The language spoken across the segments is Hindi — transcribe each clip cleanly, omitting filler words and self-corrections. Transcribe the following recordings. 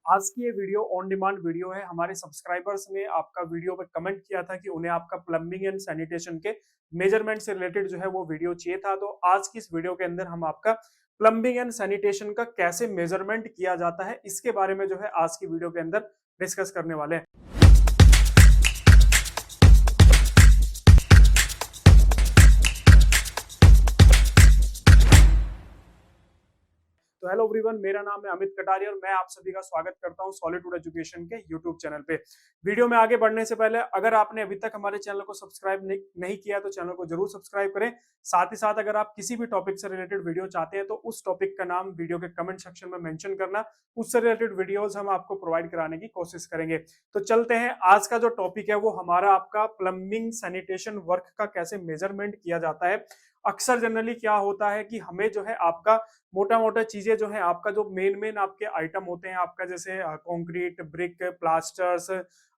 आज की ये वीडियो ऑन डिमांड वीडियो है। हमारे सब्सक्राइबर्स ने आपका वीडियो पे कमेंट किया था कि उन्हें आपका प्लम्बिंग एंड सैनिटेशन के मेजरमेंट से रिलेटेड जो है वो वीडियो चाहिए था। तो आज की इस वीडियो के अंदर हम आपका प्लम्बिंग एंड सैनिटेशन का कैसे मेजरमेंट किया जाता है इसके बारे में जो है आज की वीडियो के अंदर डिस्कस करने वाले हैं। तो हेलो एवरीवन, मेरा नाम है अमित कटारिया और मैं आप सभी का स्वागत करता हूं सॉलिट्यूड एजुकेशन के यूट्यूब चैनल पे। वीडियो में आगे बढ़ने से पहले अगर आपने अभी तक हमारे चैनल को सब्सक्राइब नहीं किया तो चैनल को जरूर सब्सक्राइब करें। साथ ही साथ अगर आप किसी भी टॉपिक से रिलेटेड वीडियो चाहते हैं तो उस टॉपिक का नाम वीडियो के कमेंट सेक्शन में मेंशन करना, उससे रिलेटेड वीडियोज हम आपको प्रोवाइड कराने की कोशिश करेंगे। तो चलते हैं, आज का जो टॉपिक है वो हमारा आपका प्लम्बिंग सैनिटेशन वर्क का कैसे मेजरमेंट किया जाता है। अक्सर जनरली क्या होता है कि हमें जो है आपका मोटा मोटा चीजें जो है आपका जो मेन आपके आइटम होते हैं आपका, जैसे कंक्रीट, ब्रिक, प्लास्टर्स,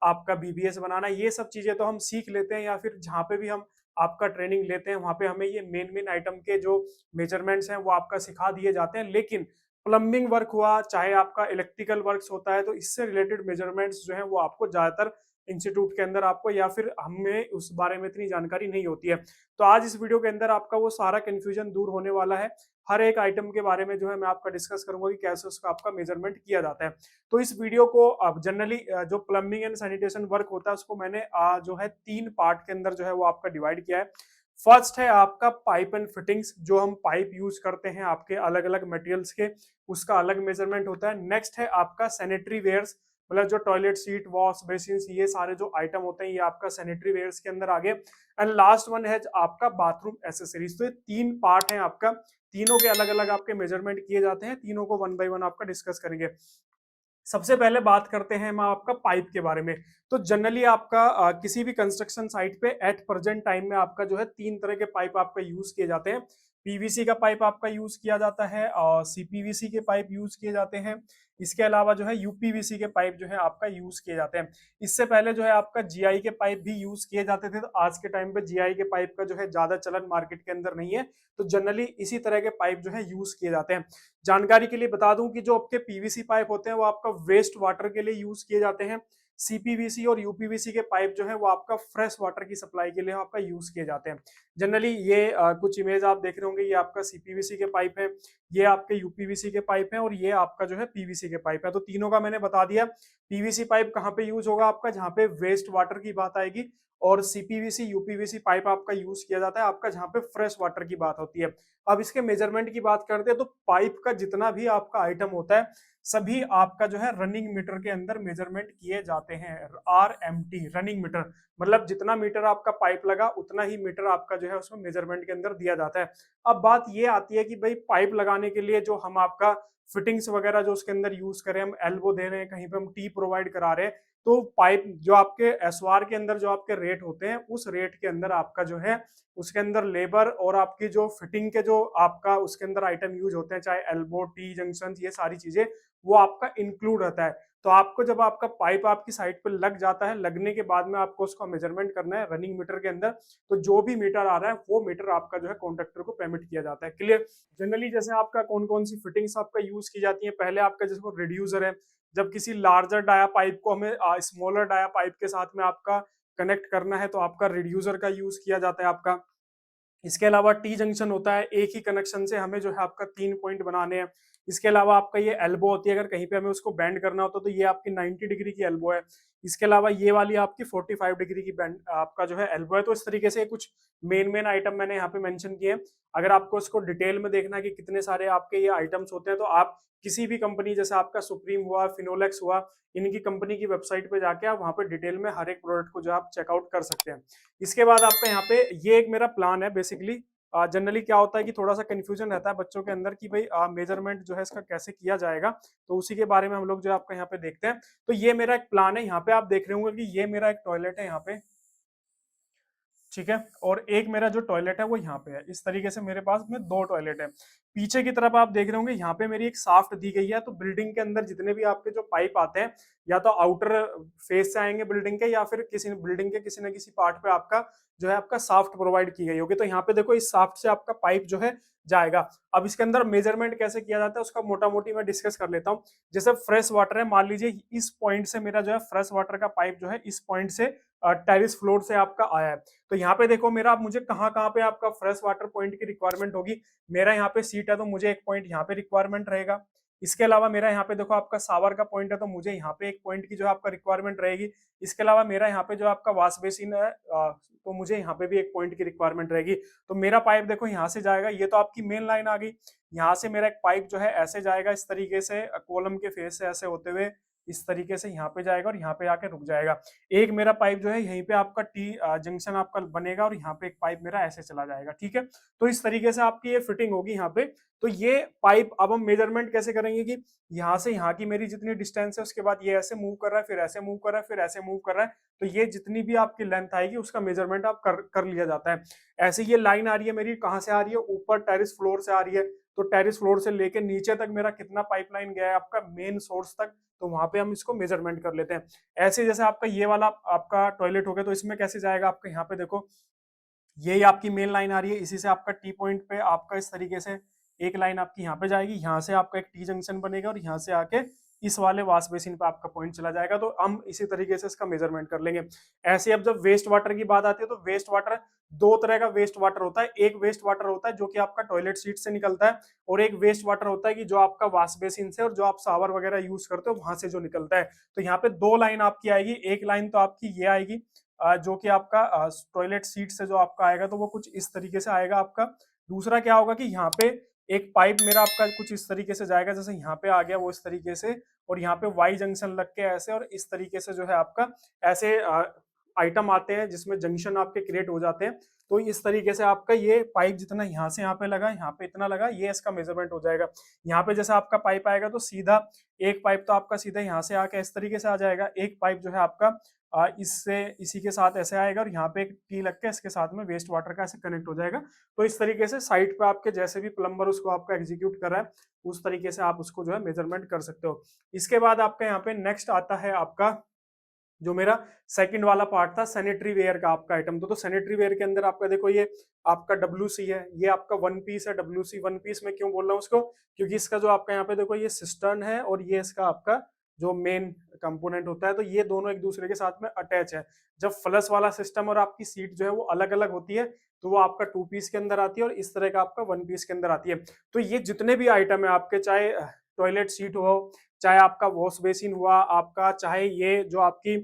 आपका बीबीएस बनाना, ये सब चीजें तो हम सीख लेते हैं या फिर जहाँ पे भी हम आपका ट्रेनिंग लेते हैं वहां पे हमें ये मेन आइटम के जो मेजरमेंट्स हैं वो आपका सिखा दिए जाते हैं। लेकिन प्लम्बिंग वर्क हुआ, चाहे आपका इलेक्ट्रिकल वर्क्स होता है, तो इससे रिलेटेड मेजरमेंट्स जो है वो आपको ज्यादातर इंस्टीट्यूट के अंदर आपको या फिर हमें उस बारे में इतनी जानकारी नहीं होती है। तो आज इस वीडियो के अंदर आपका वो सारा कंफ्यूजन दूर होने वाला है। हर एक आइटम के बारे में जो है मैं आपका डिस्कस करूंगा कि कैसे उसका आपका मेजरमेंट किया जाता है। तो इस वीडियो को अब जनरली जो प्लम्बिंग एंड सैनिटेशन वर्क होता है उसको मैंने जो है 3 पार्ट के अंदर जो है वो आपका डिवाइड किया है। फर्स्ट है आपका पाइप एंड फिटिंग्स, जो हम पाइप यूज करते हैं आपके अलग अलग मटेरियल्स के, उसका अलग मेजरमेंट होता है। नेक्स्ट है आपका सैनिटरी वेयर्स, मतलब जो टॉयलेट सीट, वॉश बेसिन, ये सारे जो आइटम होते हैं ये आपका सैनिटरी वेयर्स के अंदर आ गए। एंड लास्ट वन है आपका बाथरूम एसेसरीज। तो ये 3 पार्ट हैं आपका, तीनों के अलग अलग आपके मेजरमेंट किए जाते हैं। तीनों को वन बाय वन आपका डिस्कस करेंगे। सबसे पहले बात करते हैं हम आपका पाइप के बारे में। तो जनरली आपका किसी भी कंस्ट्रक्शन साइट पे एट प्रेजेंट टाइम में आपका जो है 3 तरह के पाइप आपका यूज किए जाते हैं। पीवीसी का पाइप आपका यूज किया जाता है और सीपीवीसी के पाइप यूज किए जाते हैं। इसके अलावा जो है यूपीवीसी के पाइप जो है आपका यूज किए जाते हैं। इससे पहले जो है आपका जीआई के पाइप भी यूज किए जाते थे। तो आज के टाइम पे जीआई के पाइप का जो है ज्यादा चलन मार्केट के अंदर नहीं है। तो जनरली इसी तरह के पाइप जो है यूज किए जाते हैं। जानकारी के लिए बता दूं कि जो आपके पीवीसी पाइप होते हैं वो आपका वेस्ट वाटर के लिए यूज किए जाते हैं। सीपीवीसी और यूपीवीसी के पाइप जो है वो आपका फ्रेश वाटर की सप्लाई के लिए आपका यूज किए जाते हैं। जनरली ये कुछ इमेज आप देख रहे होंगे, ये आपका सीपीवीसी के पाइप है, ये आपके यूपीवीसी के पाइप है और ये आपका जो है पीवीसी के पाइप है। तो तीनों का मैंने बता दिया। पीवीसी पाइप कहाँ पे यूज होगा आपका, जहाँ पे वेस्ट वाटर की बात आएगी, और सीपीवीसी यूपीवीसी पाइप आपका यूज किया जाता है आपका जहाँ पे फ्रेश वाटर की बात होती है। अब इसके मेजरमेंट की बात करते हैं तो पाइप का जितना भी आपका आइटम होता है सभी आपका जो है रनिंग मीटर के अंदर मेजरमेंट किए जाते हैं। RMT, रनिंग मीटर, मतलब जितना मीटर आपका पाइप लगा उतना ही मीटर आपका जो है उसमें मेजरमेंट के अंदर दिया जाता है। अब बात ये आती है कि भाई पाइप लगाने के लिए जो हम आपका फिटिंग्स वगैरह जो उसके अंदर यूज करें, हम एल्बो दे रहे हैं, कहीं पे हम टी प्रोवाइड करा रहे हैं, तो पाइप जो आपके एसवार के अंदर जो आपके रेट होते हैं उस रेट के अंदर आपका जो है उसके अंदर लेबर और आपकी जो फिटिंग के जो आपका उसके अंदर आइटम यूज होते हैं, चाहे एल्बो, टी जंक्शन, ये सारी चीजें वो आपका इंक्लूड रहता है। तो आपको जब आपका पाइप आपकी साइड पे लग जाता है, लगने के बाद में आपको उसका मेजरमेंट करना है रनिंग मीटर के अंदर। तो जो भी मीटर आ रहा है वो मीटर आपका जो है कॉन्ट्रैक्टर को पेमेंट किया जाता है। क्लियर? जनरली जैसे आपका कौन कौन सी फिटिंग्स आपका यूज की जाती है, पहले आपका जैसे रिड्यूसर है, जब किसी लार्जर डाया पाइप को हमें स्मॉलर डाया पाइप के साथ में आपका कनेक्ट करना है तो आपका रिड्यूसर का यूज किया जाता है आपका। इसके अलावा टी जंक्शन होता है, एक ही कनेक्शन से हमें जो है आपका 3 पॉइंट बनाने हैं। इसके अलावा आपका ये एल्बो होती है, अगर कहीं पे हमें उसको बैंड करना होता है तो ये आपकी 90 डिग्री की एल्बो है। इसके अलावा ये वाली आपकी 45 डिग्री की बैंड आपका जो है एल्बो है। तो इस तरीके से कुछ मेन आइटम मैंने यहाँ पे मेंशन किए हैं। अगर आपको इसको डिटेल में देखना है कि कितने सारे आपके ये आइटम्स होते हैं तो आप किसी भी कंपनी, जैसे आपका सुप्रीम हुआ, फिनोलेक्स हुआ, इनकी कंपनी की वेबसाइट पे जाके आप वहाँ पे डिटेल में हर एक प्रोडक्ट को जो आप चेकआउट कर सकते हैं। इसके बाद आपका यहाँ पे ये एक मेरा प्लान है बेसिकली। जनरली क्या होता है कि थोड़ा सा कंफ्यूजन रहता है बच्चों के अंदर कि भाई मेजरमेंट जो है इसका कैसे किया जाएगा, तो उसी के बारे में हम लोग जो आपका यहाँ पे देखते हैं। तो ये मेरा एक प्लान है, यहाँ पे आप देख रहे होंगे कि ये मेरा एक टॉयलेट है यहाँ पे, ठीक है, और एक मेरा जो टॉयलेट है वो यहाँ पे है। इस तरीके से मेरे पास में 2 टॉयलेट है। पीछे की तरफ आप देख रहे होंगे यहाँ पे मेरी एक साफ्ट दी गई है। तो बिल्डिंग के अंदर जितने भी आपके जो पाइप आते हैं या तो आउटर फेस से आएंगे बिल्डिंग के, या फिर किसी बिल्डिंग के किसी न किसी पार्ट पे आपका जो है आपका साफ्ट प्रोवाइड की गई होगी। तो यहाँ पे देखो इस साफ्ट से आपका पाइप जो है जाएगा। अब इसके अंदर मेजरमेंट कैसे किया जाता है उसका मोटा मोटी मैं डिस्कस कर लेता हूँ। जैसे फ्रेश वाटर है, मान लीजिए इस पॉइंट से मेरा जो है फ्रेश वाटर का पाइप जो है इस पॉइंट से टेरिस फ्लोर से आपका आया है। तो यहाँ पे देखो मेरा, मुझे कहाँ कहाँ पे आपका फ्रेश वाटर पॉइंट की रिक्वायरमेंट होगी। मेरा यहाँ पे सीट है तो मुझे एक पॉइंट यहाँ पे रिक्वायरमेंट रहेगा। इसके अलावा मेरा यहाँ पे देखो आपका सावर का पॉइंट है तो मुझे यहाँ पे एक पॉइंट की जो है आपका रिक्वायरमेंट रहेगी। इसके अलावा मेरा यहाँ पे जो आपका वॉश बेसिन है तो मुझे यहाँ पे भी एक पॉइंट की रिक्वायरमेंट रहेगी। तो मेरा पाइप देखो यहाँ से जाएगा, ये तो आपकी मेन लाइन आ गई। यहाँ से मेरा एक पाइप जो है ऐसे जाएगा इस तरीके से कॉलम के फेस से ऐसे होते हुए इस तरीके से यहाँ पे जाएगा और यहाँ पे आके रुक जाएगा। एक मेरा पाइप जो है यहीं पे आपका टी जंक्शन आपका बनेगा और यहाँ पे एक पाइप मेरा ऐसे चला जाएगा। ठीक है, तो इस तरीके से आपकी ये फिटिंग होगी यहाँ पे। तो ये पाइप अब हम मेजरमेंट कैसे करेंगे कि यहाँ से यहाँ की मेरी जितनी डिस्टेंस है उसके बाद ये ऐसे मूव कर रहा है, फिर ऐसे मूव कर रहा है, फिर ऐसे मूव कर रहा है। तो ये जितनी भी आपकी लेंथ आएगी उसका मेजरमेंट आप कर लिया जाता है। ऐसे ये लाइन आ रही है मेरी, कहाँ से आ रही है, ऊपर टेरिस फ्लोर से आ रही है। तो टेरिस फ्लोर से लेके नीचे तक मेरा कितना पाइपलाइन गया है आपका मेन सोर्स तक, तो वहां पे हम इसको मेजरमेंट कर लेते हैं। ऐसे जैसे आपका ये वाला आपका टॉयलेट हो गया तो इसमें कैसे जाएगा आपका, यहाँ पे देखो यही आपकी मेन लाइन आ रही है, इसी से आपका टी पॉइंट पे आपका इस तरीके से एक लाइन आपकी यहाँ पे जाएगी, यहाँ से आपका एक टी जंक्शन बनेगा और यहाँ से आके इस वाले वॉश बेसिन पे आपका पॉइंट चला जाएगा। तो हम इसी तरीके से इसका मेजरमेंट कर लेंगे। ऐसे अब जब वेस्ट वाटर की बात आती है तो वेस्ट वाटर, दो तरह का वेस्ट वाटर होता है। एक वेस्ट वाटर होता है जो कि आपका टॉयलेट सीट से निकलता है, और एक वेस्ट वाटर होता है कि जो आपका वॉश बेसिन से और जो आप शावर वगैरह यूज करते हो वहां से जो निकलता है। तो यहाँ पे दो लाइन आपकी आएगी। एक लाइन तो आपकी ये आएगी जो कि आपका टॉयलेट सीट से जो आपका आएगा तो वो कुछ इस तरीके से आएगा आपका। दूसरा क्या होगा कि यहाँ पे एक पाइप मेरा आपका कुछ इस तरीके से जाएगा, जैसे यहाँ पे आ गया वो इस तरीके से, और यहाँ पे वाई जंक्शन लग के ऐसे और इस तरीके से जो है आपका ऐसे आइटम आते हैं जिसमें जंक्शन आपके क्रिएट हो जाते हैं। तो इस तरीके से आपका ये पाइप जितना यहाँ से यहाँ पे लगा, यहाँ पे इतना लगा, ये इसका मेजरमेंट हो जाएगा। यहाँ पे जैसे आपका पाइप आएगा तो सीधा एक पाइप तो आपका सीधा यहाँ से आके इस तरीके से आ जाएगा, एक पाइप जो है आपका इससे इसी के साथ ऐसे आएगा और यहाँ पे एक टी लग के इसके साथ में वेस्ट वाटर का ऐसे कनेक्ट हो जाएगा। तो इस तरीके से साइट पे आपके जैसे भी प्लम्बर उसको आपका एग्जीक्यूट कर रहा है उस तरीके से आप उसको जो है मेजरमेंट कर सकते हो। इसके बाद आपका यहाँ पे नेक्स्ट आता है आपका जो मेरा सेकंड वाला पार्ट था सैनिटरी वेयर का आपका आइटम। तो सैनिटरी वेयर के अंदर आपका देखो ये आपका WC है, ये आपका वन पीस है। WC वन पीस में क्यों बोल रहा हूँ उसको, क्योंकि इसका जो आपका यहाँ पे देखो ये सिस्टर्न है और ये इसका आपका जो मेन कंपोनेंट होता है, तो ये दोनों एक दूसरे के साथ में अटैच है। जब फ्लश वाला सिस्टम और आपकी सीट जो है वो अलग अलग होती है तो वो आपका टू पीस के अंदर आती है और इस तरह का आपका वन पीस के अंदर आती है। तो ये जितने भी आइटम है आपके, चाहे टॉयलेट सीट हो, चाहे आपका वॉश बेसिन हुआ आपका, चाहे ये जो आपकी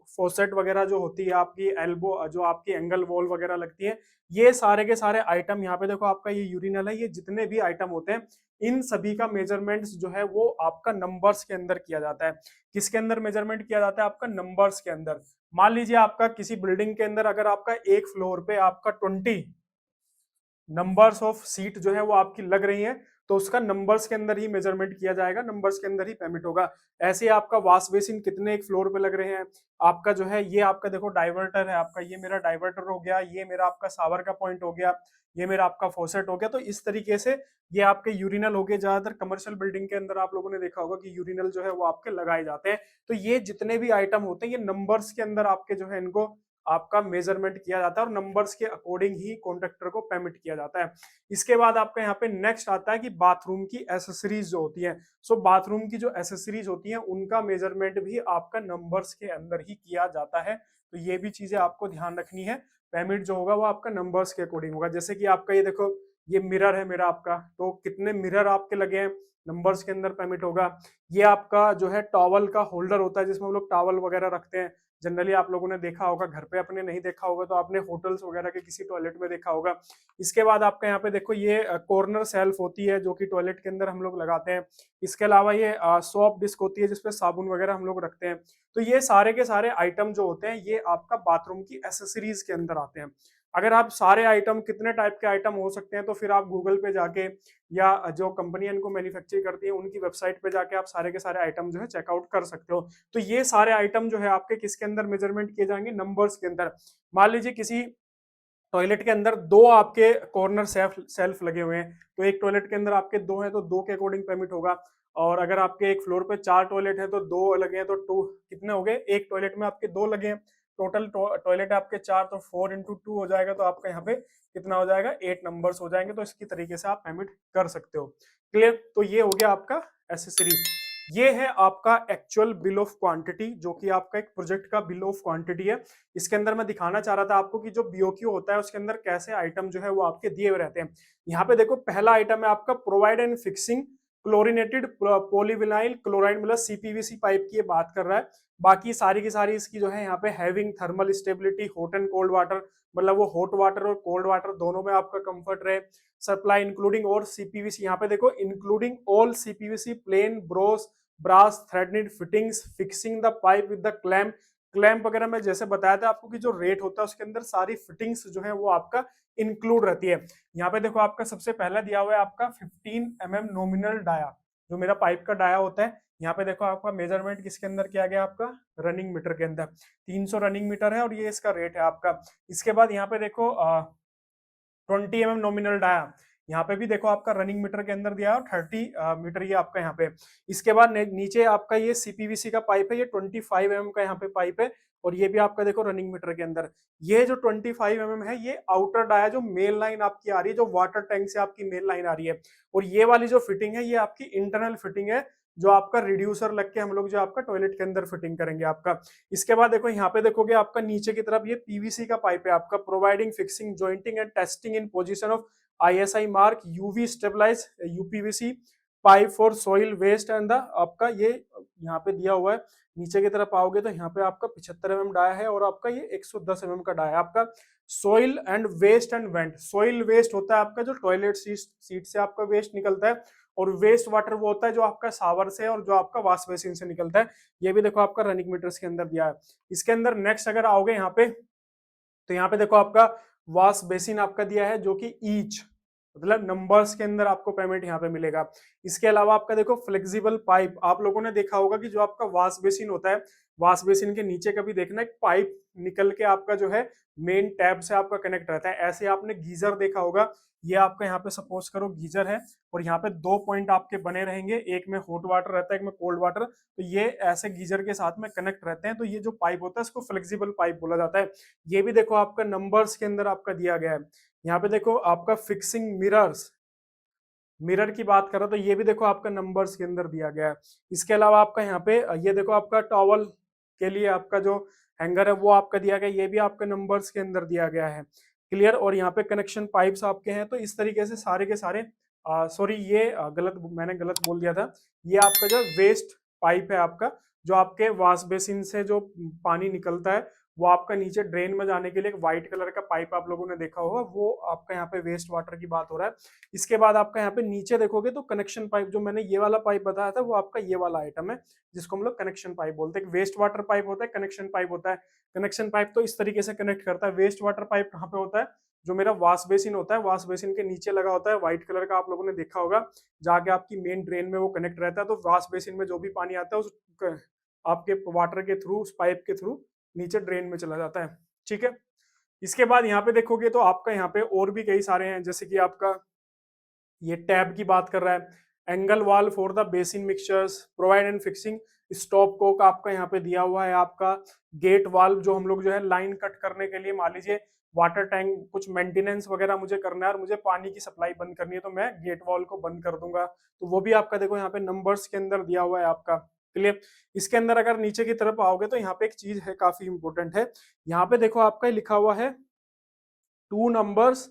फोसेट वगैरह जो होती है आपकी एल्बो, जो आपकी एंगल वॉल वगैरह लगती है, ये सारे के सारे आइटम, यहाँ पे देखो आपका ये यूरिनल है, ये जितने भी आइटम होते हैं इन सभी का मेजरमेंट्स जो है वो आपका नंबर्स के अंदर किया जाता है। किसके अंदर मेजरमेंट किया जाता है, आपका नंबर्स के अंदर। मान लीजिए आपका किसी बिल्डिंग के अंदर अगर आपका एक फ्लोर पे आपका 20 नंबर्स ऑफ सीट जो है वो आपकी लग रही है तो उसका नंबर्स के अंदर ही मेजरमेंट किया जाएगा, नंबर्स के अंदर ही पेमेंट होगा। ऐसे आपका वॉश बेसिन कितने एक फ्लोर पे लग रहे हैं आपका जो है, ये आपका देखो डाइवर्टर है आपका, ये मेरा डाइवर्टर हो गया, ये मेरा आपका सावर का पॉइंट हो गया, ये मेरा आपका फॉसेट हो गया। तो इस तरीके से ये आपके यूरिनल हो गए। ज्यादातर कमर्शियल बिल्डिंग के अंदर आप लोगों ने देखा होगा कि यूरिनल जो है वो आपके लगाए जाते हैं। तो ये जितने भी आइटम होते हैं ये नंबर्स के अंदर आपके जो है इनको आपका मेजरमेंट किया जाता है और नंबर्स के अकॉर्डिंग ही कॉन्ट्रैक्टर को पेमेंट किया जाता है। इसके बाद आपका यहाँ पे नेक्स्ट आता है कि बाथरूम की एसेसरीज जो होती है। सो बाथरूम की जो एसेसरीज होती है उनका मेजरमेंट भी आपका नंबर्स के अंदर ही किया जाता है। तो ये भी चीजें आपको ध्यान रखनी है। पेमेंट जो होगा वो आपका नंबर्स के अकॉर्डिंग होगा। जैसे कि आपका ये देखो ये मिरर है मेरा आपका, तो कितने मिरर आपके लगे हैं नंबर्स के अंदर पेमेंट होगा। ये आपका जो है टॉवल का होल्डर होता है जिसमें हम लोग टॉवल वगैरह रखते हैं। जनरली आप लोगों ने देखा होगा, घर पे अपने नहीं देखा होगा तो आपने होटल्स वगैरह के किसी टॉयलेट में देखा होगा। इसके बाद आपका यहाँ पे देखो ये कॉर्नर सेल्फ होती है जो कि टॉयलेट के अंदर हम लोग लगाते हैं। इसके अलावा ये सोप डिस्क होती है जिसपे साबुन वगैरह हम लोग रखते हैं। तो ये सारे के सारे आइटम जो होते हैं ये आपका बाथरूम की एसेसरीज के अंदर आते हैं। अगर आप सारे आइटम, कितने टाइप के आइटम हो सकते हैं, तो फिर आप गूगल पे जाके या जो कंपनी इनको मैन्युफैक्चर करती है उनकी वेबसाइट पे जाके आप सारे के सारे आइटम जो है चेकआउट कर सकते हो। तो ये सारे आइटम जो है आपके किसके अंदर मेजरमेंट किए जाएंगे, नंबर्स के अंदर। मान लीजिए किसी टॉयलेट के अंदर दो आपके कॉर्नर सेल्फ लगे हुए हैं, तो एक टॉयलेट के अंदर आपके दो हैं तो दो के अकॉर्डिंग पेमेंट होगा। और अगर आपके एक फ्लोर पे 4 टॉयलेट है तो दो लगे हैं तो टू कितने हो गए, एक टॉयलेट में आपके दो लगे हैं टोटल टॉयलेट आपके 4, तो 4 × 2 हो जाएगा, तो आपका यहाँ पे कितना हो जाएगा, 8 नंबर्स हो जाएंगे। तो इसकी तरीके से आप पेमेंट कर सकते हो। क्लियर? तो ये हो गया आपका एसेसरी। ये है आपका एक्चुअल बिल ऑफ क्वांटिटी, जो कि आपका एक प्रोजेक्ट का बिल ऑफ क्वांटिटी है। इसके अंदर मैं दिखाना चाह रहा था आपको कि जो बीओक्यू होता है उसके अंदर कैसे आइटम जो है वो आपके दिए हुए रहते हैं। यहाँ पे देखो, पहला आइटम है आपका provide and fixing chlorinated polyvinyl chloride, मतलब सीपीवीसी पाइप की ये बात कर रहा है। बाकी सारी की सारी इसकी जो है यहाँ पे having thermal stability, hot and cold water, मतलब वो हॉट वाटर और कोल्ड वाटर दोनों में आपका कंफर्ट रहे। सप्लाई इंक्लूडिंग और सीपीवीसी, यहाँ पे देखो including all CPVC plain brass brass threaded fittings fixing the pipe with the clamp. Clamp वगैरह में जैसे बताया था आपको कि जो रेट होता है उसके अंदर सारी फिटिंग्स जो है वो आपका इंक्लूड रहती है। यहाँ पे देखो आपका सबसे पहला दिया हुआ है आपका 15 mm नॉमिनल डाया, जो मेरा पाइप का डाया होता है। यहाँ पे देखो आपका मेजरमेंट किसके अंदर किया गया, आपका रनिंग मीटर के अंदर 300 रनिंग मीटर है और ये इसका रेट है आपका। इसके बाद यहाँ पे देखो 20 mm नॉमिनल डाया, यहाँ पे भी देखो आपका रनिंग मीटर के अंदर दिया है, 30 मीटर ये आपका यहाँ पे। इसके बाद नीचे आपका ये सीपीवीसी का पाइप है, ये 25 mm का यहाँ पे पाइप है और ये भी आपका देखो रनिंग मीटर के अंदर। ये जो 25 mm है ये आउटर डाया, जो मेल लाइन आपकी आ रही है, जो वाटर टैंक से आपकी मेल लाइन आ रही है। और ये वाली जो फिटिंग है ये आपकी इंटरनल फिटिंग है, जो आपका रिड्यूसर लग के हम लोग जो आपका टॉयलेट के अंदर फिटिंग करेंगे आपका। इसके बाद देखो यहाँ पे देखोगे आपका नीचे की तरफ ये पीवीसी का पाइप है आपका, providing fixing jointing and testing in position of ISI mark UV stabilize uPVC pipe for soil waste and the आपका ये यहाँ पे दिया हुआ है। नीचे की तरफ आओगे तो यहाँ पे आपका 75 mm डाया है और आपका ये 110 mm का डाया है आपका। Soil and waste and vent, soil waste होता है आपका जो टॉयलेट सीट से आपका वेस्ट निकलता है, और वेस्ट वाटर वो होता है जो आपका शावर से और जो आपका वॉश बेसिन से निकलता है। ये भी देखो आपका रनिंग मीटर्स के अंदर दिया है। इसके अंदर नेक्स्ट अगर आओगे यहाँ पे, तो यहाँ पे देखो आपका वॉश बेसिन आपका दिया है, जो कि ईच मतलब नंबर्स के अंदर आपको पेमेंट यहाँ पे मिलेगा। इसके अलावा आपका देखो फ्लेक्सिबल पाइप, आप लोगों ने देखा होगा कि जो आपका वॉश बेसिन होता है, वॉश बेसिन के नीचे कभी देखना एक पाइप निकल के आपका जो है मेन टैब से आपका कनेक्ट रहता है। ऐसे आपने गीजर देखा होगा, ये आपका यहाँ पे सपोज करो गीजर है और यहाँ पे 2 पॉइंट आपके बने रहेंगे, एक में हॉट वाटर रहता है, एक में कोल्ड वाटर, तो ये ऐसे गीजर के साथ में कनेक्ट रहते हैं। तो ये जो पाइप होता है इसको फ्लेक्सिबल पाइप बोला जाता है। ये भी देखो आपका नंबर्स के अंदर आपका दिया गया है। यहाँ पे देखो आपका फिक्सिंग मिरर्स, मिरर की बात करो तो ये भी देखो आपका नंबर्स के अंदर दिया गया है। इसके अलावा आपका यहाँ पे ये देखो आपका टॉवल के लिए आपका जो हैंगर है वो आपका दिया गया, ये भी आपके नंबर्स के अंदर दिया गया है। क्लियर? और यहाँ पे कनेक्शन पाइप्स आपके हैं। तो इस तरीके से सारे के सारे सॉरी ये मैंने गलत बोल दिया था। ये आपका जो वेस्ट पाइप है आपका, जो आपके वॉश बेसिन से जो पानी निकलता है वो आपका नीचे ड्रेन में जाने के लिए एक व्हाइट कलर का पाइप आप लोगों ने देखा होगा, वो आपका यहाँ पे वेस्ट वाटर की बात हो रहा है। इसके बाद आपका यहाँ पे नीचे देखोगे तो कनेक्शन पाइप, जो मैंने ये वाला पाइप बताया था वो आपका ये वाला आइटम है, जिसको हम लोग कनेक्शन पाइप बोलते हैं। वेस्ट वाटर पाइप होता है, कनेक्शन पाइप होता है। कनेक्शन पाइप तो इस तरीके से कनेक्ट करता है। वेस्ट वाटर पाइप कहाँ पे होता है, जो मेरा वॉश बेसिन होता है, वॉश बेसिन के नीचे लगा होता है, व्हाइट कलर का, आप लोगों ने देखा होगा, जाके आपकी मेन ड्रेन में वो कनेक्ट रहता है। तो वॉश बेसिन में जो भी पानी आता है उस आपके वाटर के थ्रू, उस पाइप के थ्रू नीचे ड्रेन में चला जाता है। ठीक है? इसके बाद यहाँ पे देखोगे तो आपका यहाँ पे और भी कई सारे हैं, जैसे कि आपका ये टैब की बात कर रहा है। एंगल वाल for the basin mixtures, provide and fixing stop Coke आपका यहाँ पे दिया हुआ है। आपका गेट वाल्व, जो हम लोग जो है लाइन कट करने के लिए, मान लीजिए वाटर टैंक कुछ मेंटेनेंस वगैरह मुझे करना है और मुझे पानी की सप्लाई बंद करनी है, तो मैं गेट वॉल को बंद कर दूंगा, तो वो भी आपका देखो यहाँ पे नंबर्स के अंदर दिया हुआ है आपका। क्लियर? इसके अंदर अगर नीचे की तरफ आओगे तो यहाँ पे एक चीज है काफी इंपॉर्टेंट है। यहाँ पे देखो आपका लिखा हुआ है 2 नंबर्स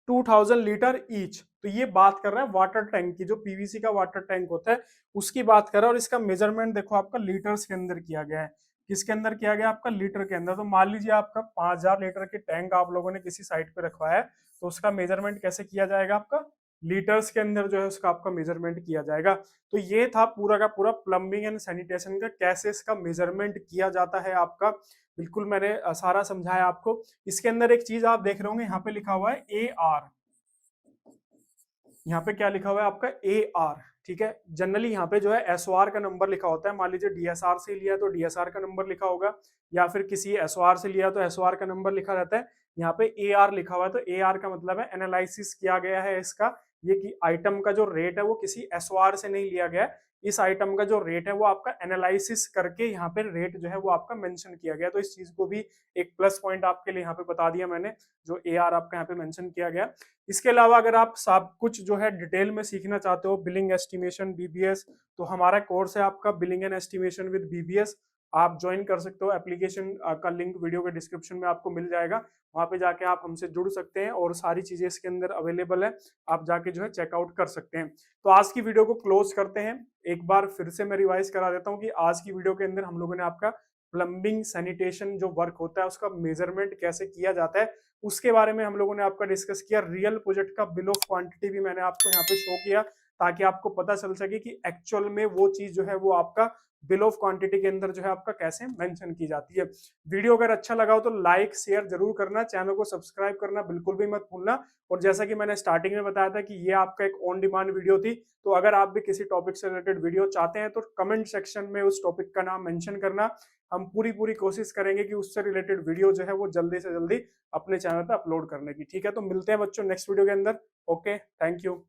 2000 लीटर ईच। तो ये बात कर रहा है वाटर टैंक की, जो पीवीसी का वाटर टैंक होता है उसकी बात कर रहा है। और इसका मेजरमेंट देखो आपका लीटर्स के अंदर किया गया है। किसके अंदर किया गया? आपका लीटर के अंदर। तो मान लीजिए आपका 5000 लीटर के टैंक आप लोगों ने किसी साइट पे रखवाया है, तो उसका मेजरमेंट कैसे किया जाएगा? आपका लीटर्स के अंदर जो है उसका आपका मेजरमेंट किया जाएगा। तो ये था पूरा का पूरा प्लम्बिंग एंड सैनिटेशन का, कैसे इसका मेजरमेंट किया जाता है आपका। बिल्कुल मैंने सारा समझाया आपको। इसके अंदर एक चीज आप देख रहे होंगे, यहाँ पे लिखा हुआ है AR। यहाँ पे क्या लिखा हुआ है आपका? AR। ठीक है? जनरली यहाँ पे जो है SOR का नंबर लिखा होता है। मान लीजिए DSR से लिया तो DSR का नंबर लिखा होगा, या फिर किसी SOR से लिया तो SOR का नंबर लिखा रहता है। यहाँ पे AR लिखा हुआ है, तो AR का मतलब है एनालिसिस किया गया है इसका, ये कि आइटम का जो रेट है वो किसी SOR से नहीं लिया गया है, इस आइटम का जो रेट है वो आपका एनालिसिस करके यहाँ पे रेट जो है वो आपका मेंशन किया गया। तो इस चीज को भी एक प्लस पॉइंट आपके लिए यहाँ पे बता दिया मैंने, जो AR आपका यहाँ पे मेंशन किया गया। इसके अलावा अगर आप सब कुछ जो है डिटेल में सीखना चाहते हो, बिलिंग एस्टिमेशन, BBS, तो हमारा कोर्स है आपका billing and estimation with BBS, आप ज्वाइन कर सकते हो। एप्लीकेशन का लिंक वीडियो के डिस्क्रिप्शन में आपको मिल जाएगा, वहां पे जाके आप हमसे जुड़ सकते हैं और सारी चीजें इसके अंदर अवेलेबल है, आप जाके जो है चेकआउट कर सकते हैं। तो आज की वीडियो को क्लोज करते हैं। एक बार फिर से मैं रिवाइज करा देता हूँ कि आज की वीडियो के अंदर हम लोगों ने आपका प्लम्बिंग सैनिटेशन जो वर्क होता है उसका मेजरमेंट कैसे किया जाता है उसके बारे में हम लोगों ने आपका डिस्कस किया। रियल प्रोजेक्ट का बिल ऑफ क्वांटिटी भी मैंने आपको यहाँ पे शो किया, ताकि आपको पता चल सके कि एक्चुअल में वो चीज जो है वो आपका बिल ऑफ क्वांटिटी के अंदर जो है आपका कैसे मेंशन की जाती है। वीडियो अगर अच्छा लगा हो तो लाइक शेयर जरूर करना, चैनल को सब्सक्राइब करना बिल्कुल भी मत भूलना। और जैसा कि मैंने स्टार्टिंग में बताया था कि ये आपका एक ऑन डिमांड वीडियो थी, तो अगर आप भी किसी टॉपिक से रिलेटेड वीडियो चाहते हैं तो कमेंट सेक्शन में उस टॉपिक का नाम मेंशन करना। हम पूरी पूरी कोशिश करेंगे कि उससे रिलेटेड वीडियो जो है वो जल्दी से जल्दी अपने चैनल पे अपलोड करने की। ठीक है, तो मिलते हैं बच्चों नेक्स्ट वीडियो के अंदर। Okay, thank you.